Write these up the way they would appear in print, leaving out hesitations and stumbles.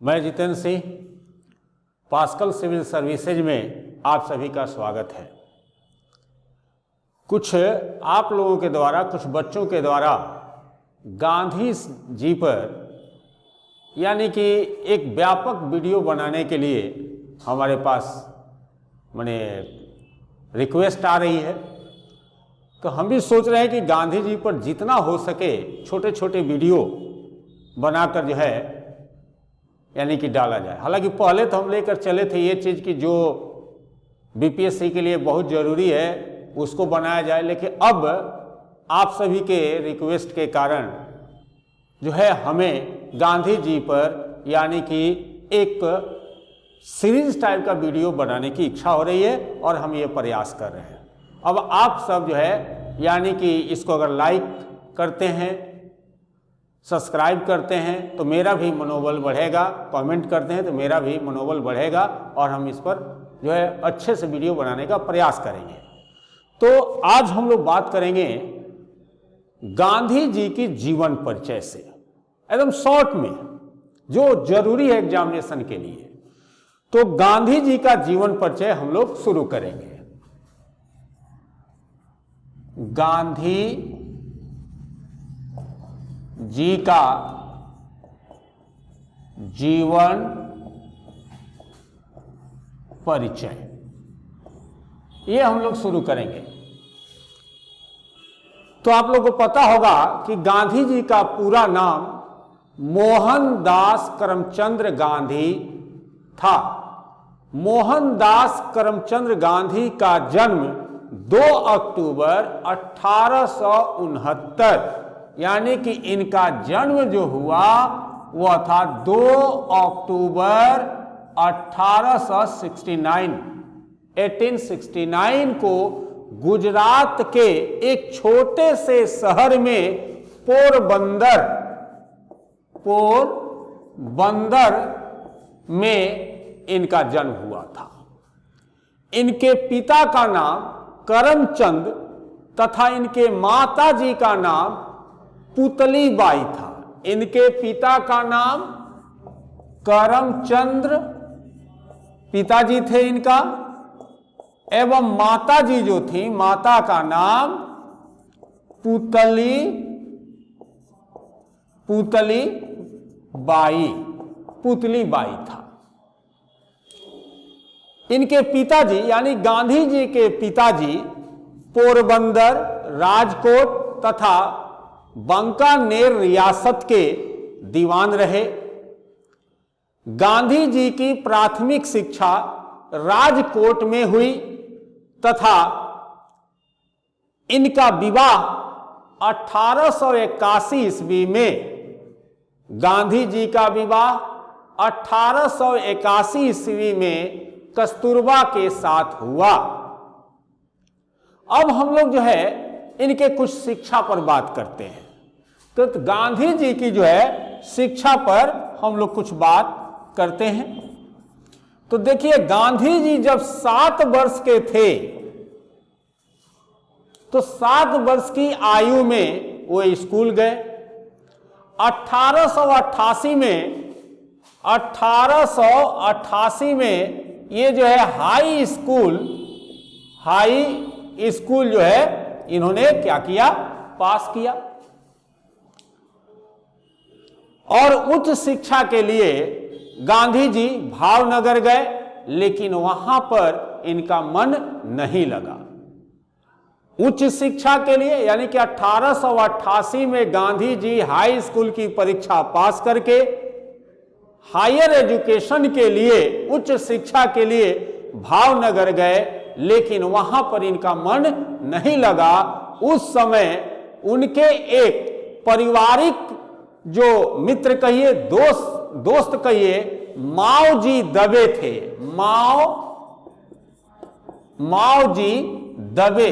मैं Jitendra Singh, Pascal civil services में आप सभी का स्वागत है। कुछ आप लोगों के द्वारा, कुछ बच्चों के द्वारा गांधी जी पर यानी कि एक व्यापक वीडियो बनाने के लिए हमारे पास रिक्वेस्ट आ रही है। तो हम भी सोच रहे हैं कि गांधी जी पर जितना हो सके छोटे छोटे वीडियो बनाकर जो है यानी कि डाला जाए। हालांकि पहले तो हम लेकर चले थे ये चीज़ कि जो बीपीएससी के लिए बहुत ज़रूरी है उसको बनाया जाए, लेकिन अब आप सभी के रिक्वेस्ट के कारण जो है हमें गांधी जी पर यानी कि एक सीरीज टाइप का वीडियो बनाने की इच्छा हो रही है और हम ये प्रयास कर रहे हैं। अब आप सब जो है यानी कि इसको अगर लाइक करते हैं, सब्सक्राइब करते हैं तो मेरा भी मनोबल बढ़ेगा, कमेंट करते हैं तो मेरा भी मनोबल बढ़ेगा और हम इस पर जो है अच्छे से वीडियो बनाने का प्रयास करेंगे। तो आज हम लोग बात करेंगे गांधी जी की जीवन परिचय से, एकदम शॉर्ट में, जो जरूरी है एग्जामिनेशन के लिए। तो गांधी जी का जीवन परिचय हम लोग शुरू करेंगे। गांधी जी का जीवन परिचय ये हम लोग शुरू करेंगे। तो आप लोगों को पता होगा कि गांधी जी का पूरा नाम मोहनदास करमचंद गांधी था। मोहनदास करमचंद गांधी का जन्म 2 अक्टूबर 1869 यानी कि इनका जन्म जो हुआ वह था 2 अक्टूबर 1869 को गुजरात के एक छोटे से शहर में पोरबंदर में इनका जन्म हुआ था। इनके पिता का नाम करमचंद तथा इनके माता जी का नाम पुतली बाई था। इनके पिता का नाम करमचंद्र पिताजी थे इनका, एवं माता जी जो थी, माता का नाम पुतली बाई था। इनके पिताजी यानी गांधी जी के पिताजी पोरबंदर, राजकोट तथा बंकानेर रियासत के दीवान रहे। गांधी जी की प्राथमिक शिक्षा राजकोट में हुई तथा इनका विवाह 1881 ईस्वी में, गांधी जी का विवाह 1881 ईस्वी में कस्तूरबा के साथ हुआ। अब हम लोग जो है इनके कुछ शिक्षा पर बात करते हैं। तो गांधी जी की जो है शिक्षा पर हम लोग कुछ बात करते हैं। तो देखिए, गांधी जी जब 7 वर्ष के थे तो 7 वर्ष की आयु में वो स्कूल गए। 1888 में ये जो है हाई स्कूल जो है इन्होंने क्या किया, पास किया। और उच्च शिक्षा के लिए गांधी जी भावनगर गए, लेकिन वहां पर इनका मन नहीं लगा। उच्च शिक्षा के लिए यानी कि 1888 में गांधी जी हाई स्कूल की परीक्षा पास करके हायर एजुकेशन के लिए, उच्च शिक्षा के लिए भावनगर गए, लेकिन वहां पर इनका मन नहीं लगा। उस समय उनके एक पारिवारिक जो मित्र कहिए, दोस्त कहिए, माओ जी दबे थे। माओ जी दबे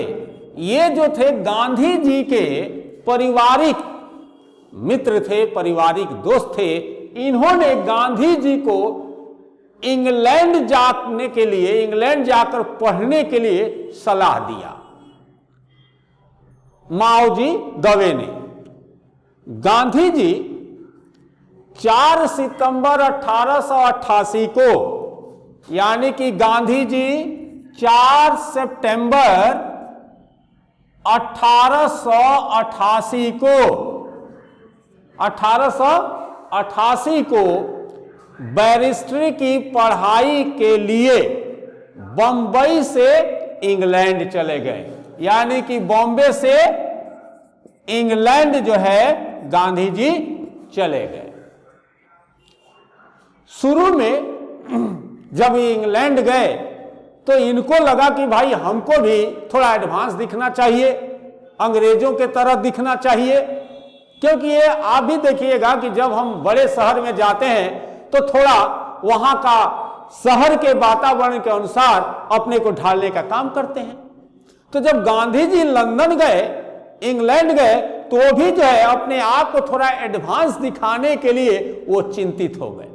ये जो थे गांधी जी के पारिवारिक मित्र थे, पारिवारिक दोस्त थे। इन्होंने गांधी जी को इंग्लैंड जाकर पढ़ने के लिए सलाह दिया। माओ जी दवे ने। गांधी जी 4 सितंबर 1888 को, यानी कि गांधी जी 4 सितंबर 1888 को बैरिस्ट्री की पढ़ाई के लिए बंबई से इंग्लैंड चले गए। यानी कि बॉम्बे से इंग्लैंड जो है गांधी जी चले गए। शुरू में जब इंग्लैंड गए तो इनको लगा कि भाई हमको भी थोड़ा एडवांस दिखना चाहिए, अंग्रेजों के तरह दिखना चाहिए, क्योंकि ये आप भी देखिएगा कि जब हम बड़े शहर में जाते हैं तो थोड़ा वहां का शहर के वातावरण के अनुसार अपने को ढालने का काम करते हैं। तो जब गांधी जी लंदन गए, इंग्लैंड गए, तो वो भी जो है अपने आप को थोड़ा एडवांस दिखाने के लिए वो चिंतित हो गए।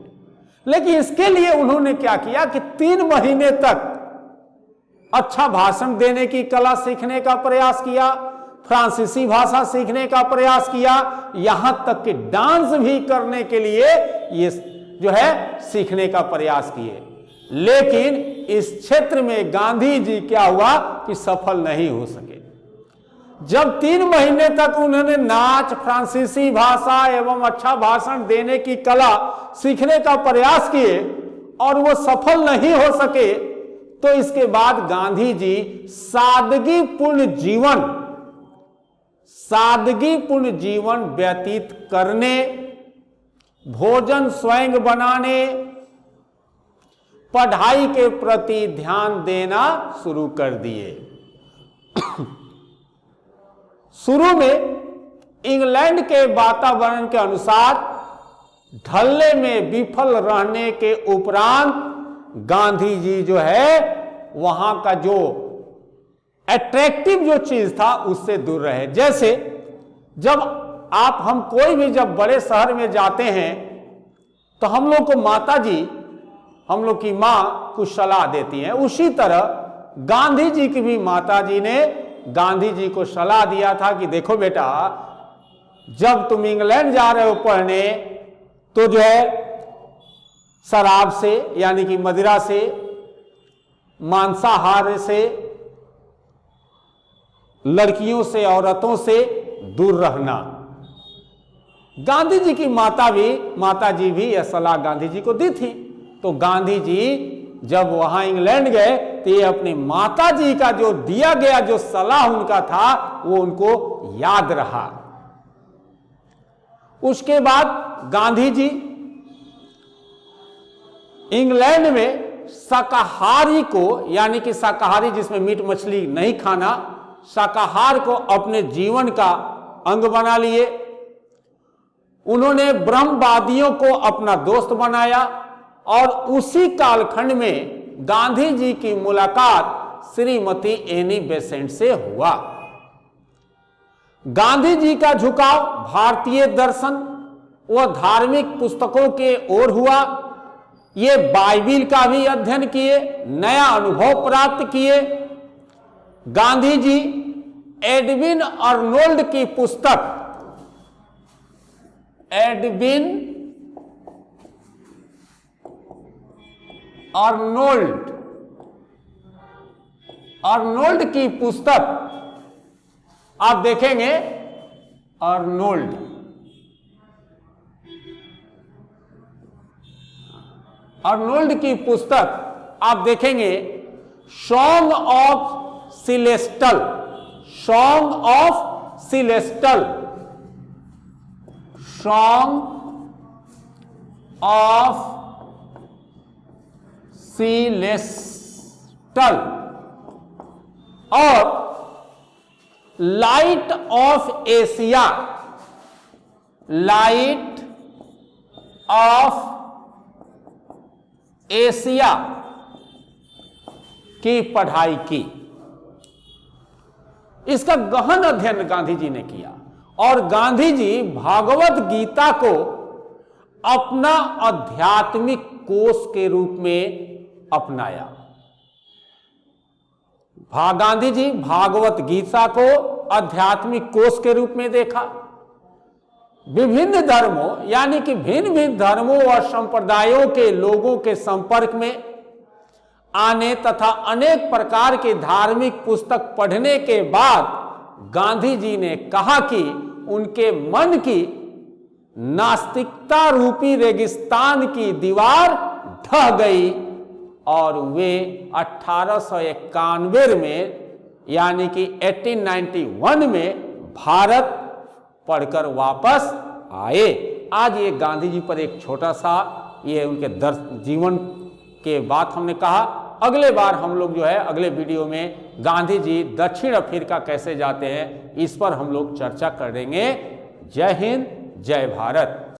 लेकिन इसके लिए उन्होंने क्या किया कि 3 महीने तक अच्छा भाषण देने की कला सीखने का प्रयास किया, फ्रांसीसी भाषा सीखने का प्रयास किया, यहां तक कि डांस भी करने के लिए ये जो है सीखने का प्रयास किए। लेकिन इस क्षेत्र में गांधी जी क्या हुआ कि सफल नहीं हो सके। जब 3 महीने तक उन्होंने नाच, फ्रांसीसी भाषा एवं अच्छा भाषण देने की कला सीखने का प्रयास किए और वो सफल नहीं हो सके, तो इसके बाद गांधी जी सादगीपूर्ण जीवन व्यतीत करने, भोजन स्वयं बनाने, पढ़ाई के प्रति ध्यान देना शुरू कर दिए। शुरू में इंग्लैंड के वातावरण के अनुसार ढलने में विफल रहने के उपरांत गांधी जी जो है वहां का जो अट्रैक्टिव जो चीज था उससे दूर रहे। जैसे जब हम कोई भी जब बड़े शहर में जाते हैं तो हम लोग को माता जी, हम लोग की माँ कुछ सलाह देती हैं, उसी तरह गांधी जी की भी माता जी ने गांधी जी को सलाह दिया था कि देखो बेटा, जब तुम इंग्लैंड जा रहे हो पढ़ने तो जो है शराब से यानी कि मदिरा से, मांसाहार से, लड़कियों से, औरतों से दूर रहना। गांधी जी की माता जी भी यह सलाह गांधी जी को दी थी। तो गांधी जी जब वहां इंग्लैंड गए तो ये अपनी माता जी का जो दिया गया जो सलाह उनका था वो उनको याद रहा। उसके बाद गांधी जी इंग्लैंड में शाकाहारी को, यानी कि शाकाहारी जिसमें मीट मछली नहीं खाना, शाकाहार को अपने जीवन का अंग बना लिए। उन्होंने ब्रह्मवादियों को अपना दोस्त बनाया और उसी कालखंड में गांधी जी की मुलाकात श्रीमती एनी बेसेंट से हुआ। गांधी जी का झुकाव भारतीय दर्शन व धार्मिक पुस्तकों के ओर हुआ। ये बाइबिल का भी अध्ययन किए, नया अनुभव प्राप्त किए। गांधी जी एडविन अर्नोल्ड की पुस्तक, एडविन अर्नोल्ड की पुस्तक आप देखेंगे, अर्नोल्ड की पुस्तक आप देखेंगे, सॉन्ग ऑफ सिलेस्टल, और लाइट ऑफ एशिया की पढ़ाई की। इसका गहन अध्ययन गांधी जी ने किया और गांधी जी भागवत गीता को अपना आध्यात्मिक कोष के रूप में अपनाया। गांधी जी भागवत गीता को आध्यात्मिक कोष के रूप में देखा। विभिन्न धर्मों यानी कि भिन्न भिन्न धर्मों और संप्रदायों के लोगों के संपर्क में आने तथा अनेक प्रकार के धार्मिक पुस्तक पढ़ने के बाद गांधी जी ने कहा कि उनके मन की नास्तिकता रूपी रेगिस्तान की दीवार ढह गई और वे 1891 में यानी कि 1891 में भारत पढ़कर वापस आए। आज ये गांधी जी पर एक छोटा सा ये उनके जीवन के बात हमने कहा। अगले बार हम लोग जो है अगले वीडियो में गांधी जी दक्षिण अफ्रीका कैसे जाते हैं इस पर हम लोग चर्चा करेंगे। जय हिंद, जय भारत।